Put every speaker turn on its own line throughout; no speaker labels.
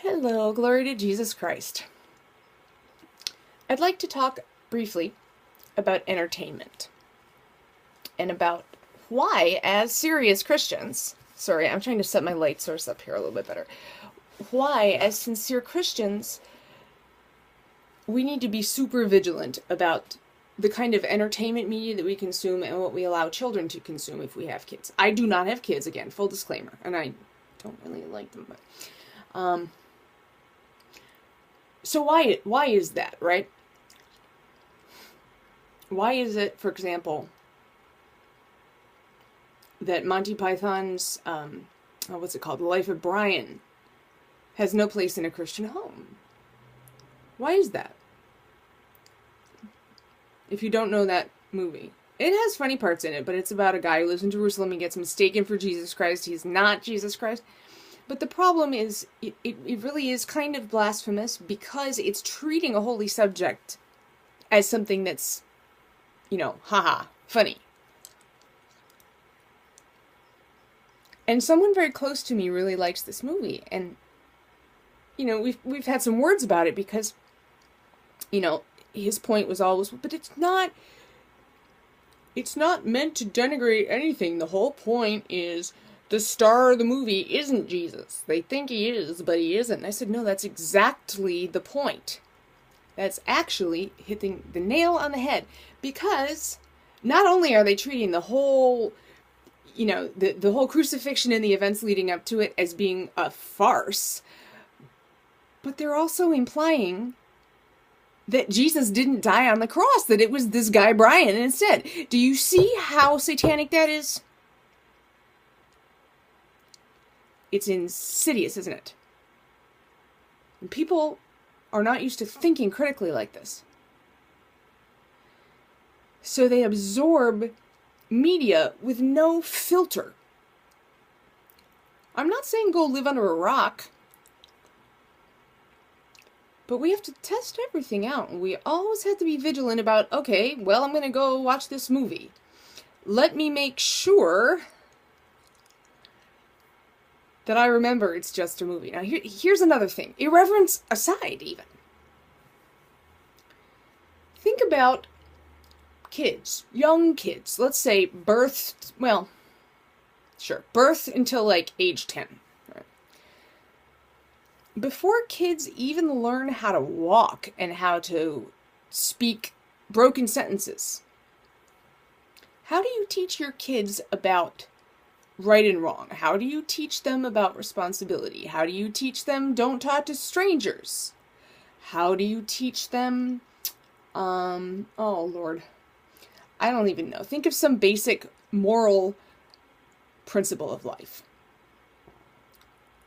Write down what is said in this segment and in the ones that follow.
Hello, glory to Jesus Christ. I'd like to talk briefly about entertainment and about why, as serious Christians, sorry, I'm trying to set my light source up here a little bit better, why, as sincere Christians, we need to be super vigilant about the kind of entertainment media that we consume and what we allow children to consume if we have kids. I do not have kids, again, full disclaimer, and I don't really like them, but so why is that, right? Why is it, for example, that Monty Python's, what's it called, The Life of Brian, has no place in a Christian home? Why is that? If you don't know that movie. It has funny parts in it, but it's about a guy who lives in Jerusalem and gets mistaken for Jesus Christ. He's not Jesus Christ. But the problem is, it really is kind of blasphemous because it's treating a holy subject as something that's, haha, funny. And someone very close to me really likes this movie, and, we've had some words about it because, his point was always, but it's not meant to denigrate anything. The whole point is the star of the movie isn't Jesus. They think he is, but he isn't. And I said, no, that's exactly the point. That's actually hitting the nail on the head. Because not only are they treating the whole, the whole crucifixion and the events leading up to it as being a farce, but they're also implying that Jesus didn't die on the cross, that it was this guy Brian instead. Do you see how satanic that is? It's insidious, isn't it? And people are not used to thinking critically like this. So they absorb media with no filter. I'm not saying go live under a rock, but we have to test everything out. And we always have to be vigilant about, okay, well, I'm going to go watch this movie. Let me make sure that I remember it's just a movie. Now, here's another thing. Irreverence aside, even. Think about kids, young kids. Let's say birth until age 10. Right? Before kids even learn how to walk and how to speak broken sentences, how do you teach your kids about right and wrong? How do you teach them about responsibility? How do you teach them don't talk to strangers? How do you teach them, oh Lord, I don't even know. Think of some basic moral principle of life.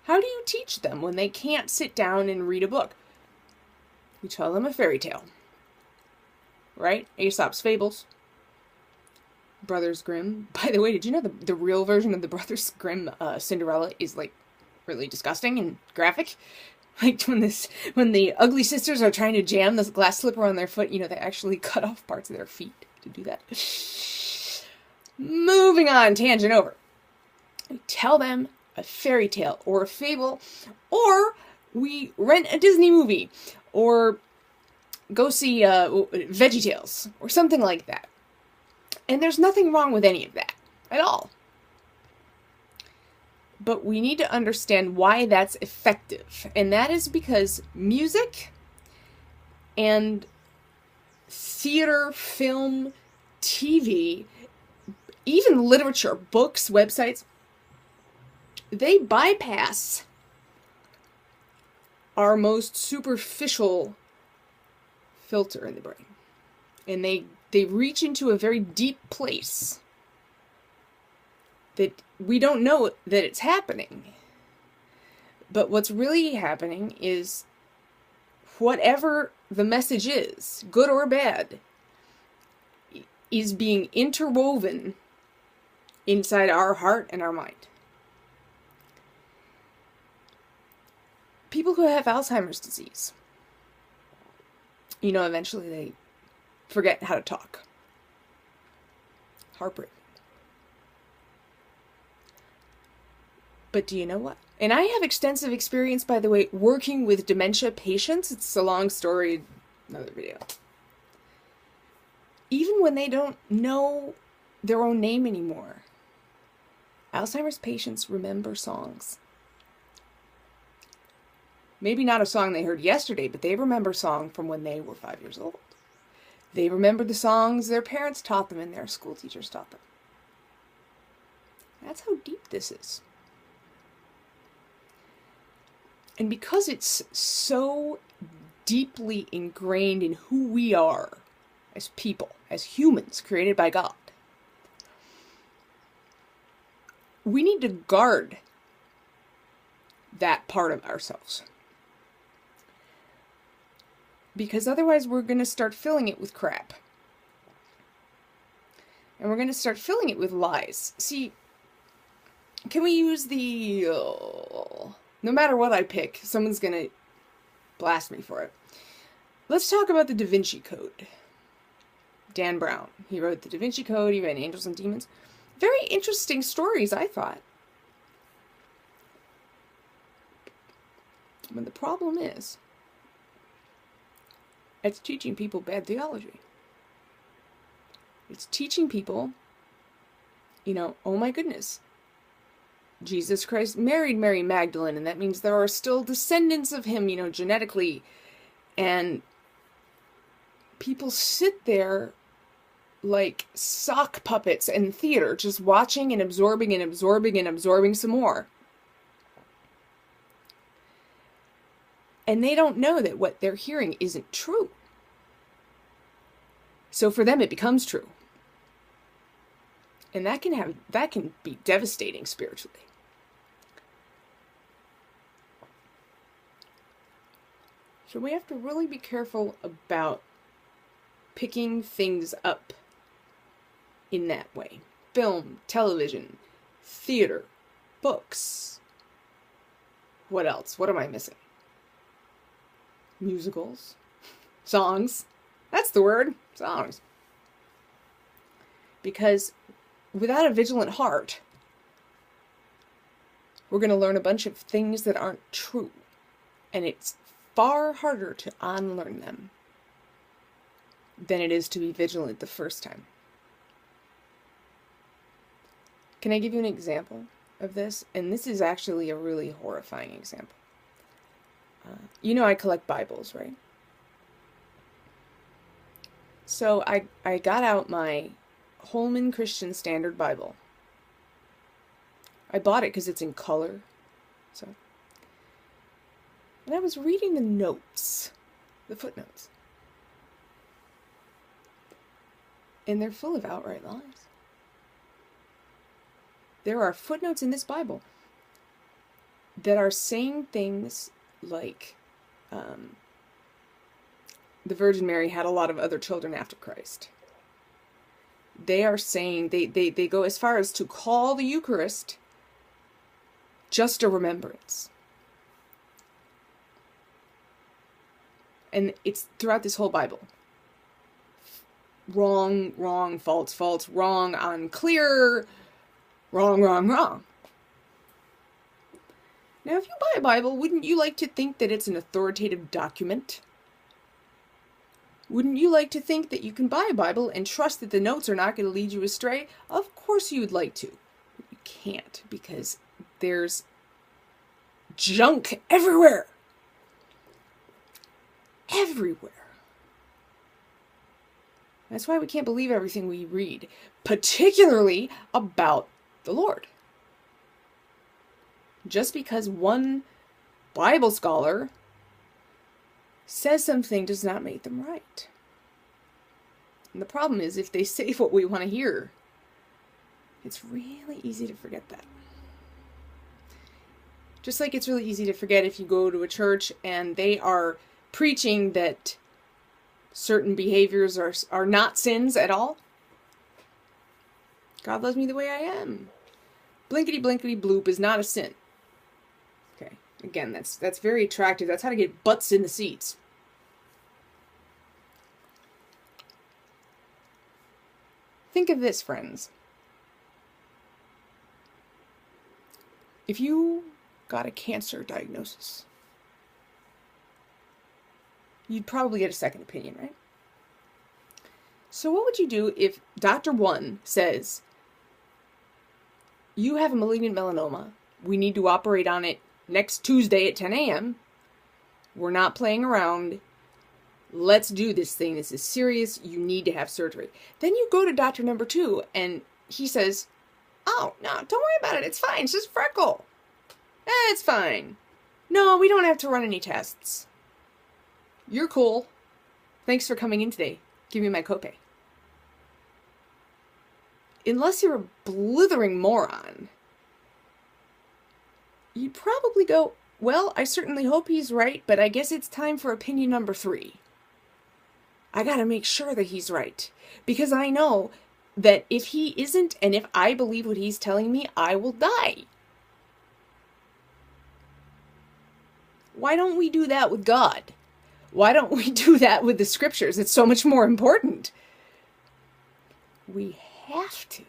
How do you teach them when they can't sit down and read a book? You tell them a fairy tale, right? Aesop's Fables. Brothers Grimm. By the way, did you know the real version of the Brothers Grimm Cinderella is really disgusting and graphic? When the ugly sisters are trying to jam this glass slipper on their foot, they actually cut off parts of their feet to do that. Moving on, tangent over. We tell them a fairy tale or a fable, or we rent a Disney movie, or go see VeggieTales, or something like that. And there's nothing wrong with any of that at all. But we need to understand why that's effective. And that is because music and theater, film, TV, even literature, books, websites, they bypass our most superficial filter in the brain. And they reach into a very deep place that we don't know that it's happening. But what's really happening is whatever the message is, good or bad, is being interwoven inside our heart and our mind. People who have Alzheimer's disease, eventually they forget how to talk. Heartbreaking. But do you know what? And I have extensive experience, by the way, working with dementia patients. It's a long story, another video. Even when they don't know their own name anymore, Alzheimer's patients remember songs. Maybe not a song they heard yesterday, but they remember a song from when they were 5 years old. They remember the songs their parents taught them and their school teachers taught them. That's how deep this is. And because it's so deeply ingrained in who we are as people, as humans created by God, we need to guard that part of ourselves. Because otherwise we're going to start filling it with crap. And we're going to start filling it with lies. See, can we use the... no matter what I pick, someone's going to blast me for it. Let's talk about the Da Vinci Code. Dan Brown. He wrote the Da Vinci Code, he read Angels and Demons. Very interesting stories, I thought. But the problem is, it's teaching people bad theology. It's teaching people, oh my goodness, Jesus Christ married Mary Magdalene, and that means there are still descendants of him, genetically. And people sit there like sock puppets in theater, just watching and absorbing and absorbing and absorbing some more. And they don't know that what they're hearing isn't true. So for them, it becomes true. And that can be devastating spiritually. So we have to really be careful about picking things up in that way. Film, television, theater, books. What else? What am I missing? Musicals. Songs. That's the word. Songs. Because without a vigilant heart, we're going to learn a bunch of things that aren't true. And it's far harder to unlearn them than it is to be vigilant the first time. Can I give you an example of this? And this is actually a really horrifying example. I collect Bibles, right? So I got out my Holman Christian Standard Bible. I bought it because it's in color. And I was reading the notes, the footnotes. And they're full of outright lies. There are footnotes in this Bible that are saying things like the Virgin Mary had a lot of other children after Christ. They are saying, they go as far as to call the Eucharist just a remembrance. And it's throughout this whole Bible. Wrong, false, wrong, unclear, wrong. Now, if you buy a Bible, wouldn't you like to think that it's an authoritative document? Wouldn't you like to think that you can buy a Bible and trust that the notes are not going to lead you astray? Of course you would like to. But you can't, because there's junk everywhere. Everywhere. That's why we can't believe everything we read, particularly about the Lord. Just because one Bible scholar says something does not make them right. And the problem is, if they say what we want to hear, it's really easy to forget that. Just like it's really easy to forget if you go to a church and they are preaching that certain behaviors are not sins at all. God loves me the way I am. Blinkety blinkety bloop is not a sin. Okay, again, that's very attractive. That's how to get butts in the seats. Think of this, friends. If you got a cancer diagnosis, you'd probably get a second opinion, right? So what would you do if Dr. 1 says, you have a malignant melanoma, we need to operate on it next Tuesday at 10 a.m., we're not playing around, let's do this thing, this is serious, you need to have surgery. Then you go to doctor number 2 and he says, oh, no, don't worry about it, it's fine, it's just a freckle. It's fine. No, we don't have to run any tests. You're cool. Thanks for coming in today. Give me my copay. Unless you're a blithering moron, you'd probably go, well, I certainly hope he's right, but I guess it's time for opinion number 3. I gotta make sure that he's right. Because I know that if he isn't, and if I believe what he's telling me, I will die. Why don't we do that with God? Why don't we do that with the scriptures? It's so much more important. We have to.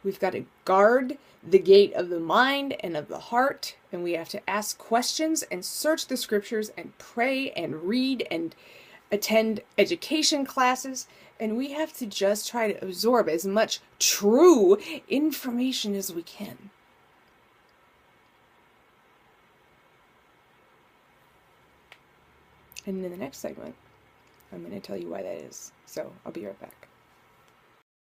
We've got to guard the gate of the mind and of the heart, and we have to ask questions and search the scriptures and pray and read and attend education classes, and we have to just try to absorb as much true information as we can. And in the next segment, I'm going to tell you why that is. So I'll be right back.